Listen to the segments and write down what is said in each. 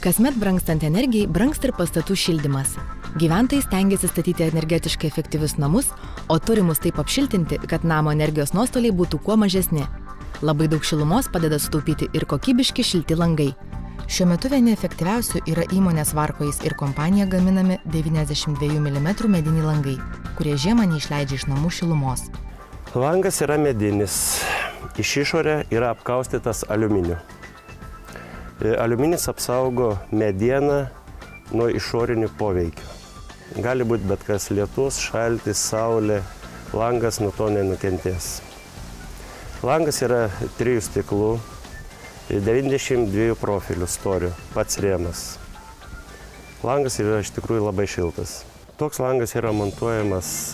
Kasmet brangstant energijai, brangsta ir pastatų šildymas. Gyventojai stengiasi statyti energetiškai efektyvius namus, o turimus taip apšiltinti, kad namo energijos nuostoliai būtų kuo mažesni. Labai daug šilumos padeda sutaupyti ir kokybiški šilti langai. Šiuo metu vieni efektyviausių yra įmonės Varkojis ir kompanija gaminami 92 mm mediniai langai, kurie žiemą neišleidžia iš namų šilumos. Langas yra medinis, iš išorė yra apkaustytas aliuminiu. Aliuminis apsaugo medieną nuo išorinių poveikių. Gali būti bet kas lietus, šaltis, saulė, langas nuo to nenukentės. Langas yra 3 stiklų, 92 profilių storio, pats rėmas. Langas yra iš tikrųjų labai šiltas. Toks langas yra montuojamas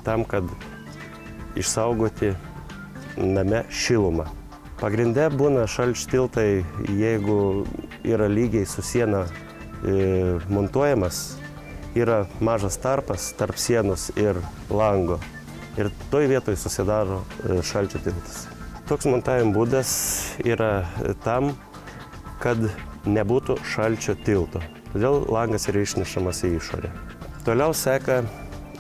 tam, kad išsaugoti name šilumą. Pagrinde būna šalčio tiltai, jeigu yra lygiai su siena montuojamas, yra mažas tarpas tarp sienos ir lango. Ir toj vietoj susidaro šalčio tiltas. Toks montavimo būdas yra tam, kad nebūtų šalčio tilto. Todėl langas yra išnešamas į išorę. Toliau seka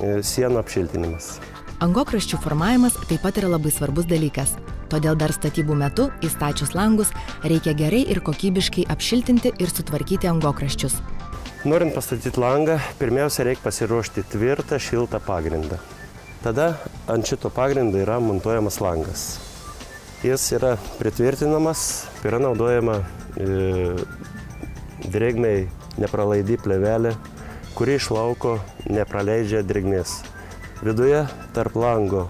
sienų apšiltinimas. Angokraščių formavimas taip pat yra labai svarbus dalykas. Todėl dar statybų metu, įstačius langus, reikia gerai ir kokybiškai apšiltinti ir sutvarkyti angokraščius. Norint pastatyti langą, pirmiausia reikia pasiruošti tvirtą, šiltą pagrindą. Tada ant šito pagrindo yra montuojamas langas. Jis yra pritvirtinamas, yra naudojama drėgmei nepralaidi plėvelė, kuri iš lauko nepraleidžia drėgmės. Viduje tarp lango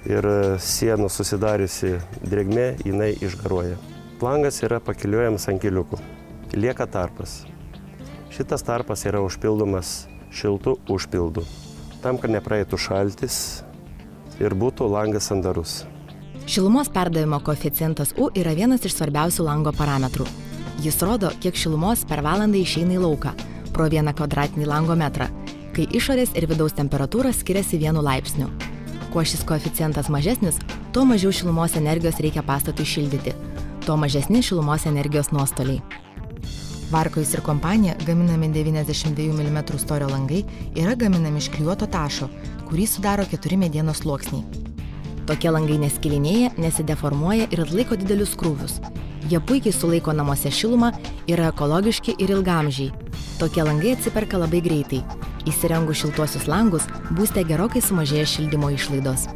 ir sienų susidariusi drėgmė, jinai išgaruoja. Langas yra pakiliuojamas ant keliukų. Lieka tarpas. Šitas tarpas yra užpildomas šiltų užpildų, tam, kad nepraeitų šaltis ir būtų langas sandarus. Šilumos perdavimo koeficientas U yra vienas iš svarbiausių lango parametrų. Jis rodo, kiek šilumos per valandą išeina į lauką pro 1 kvadratinį lango metrą, kai išorės ir vidaus temperatūra skiriasi 1 laipsniu. Kuo šis koeficientas mažesnis, tuo mažiau šilumos energijos reikia pastatui šildyti, tuo mažesni šilumos energijos nuostoliai. Varkojis ir kompanija gaminami 92 mm storio langai yra gaminami iš klijuoto tašo, kurį sudaro 4 medienos sluoksniai. Tokie langai neskilinėja, nesideformuoja ir atlaiko didelius krūvius. Jie puikiai sulaiko namuose šilumą, yra ekologiški ir ilgaamžiai. Tokie langai atsiperka labai greitai. Įsirengus šiltuosius langus, būste gerokai sumažėja šildymo išlaidos.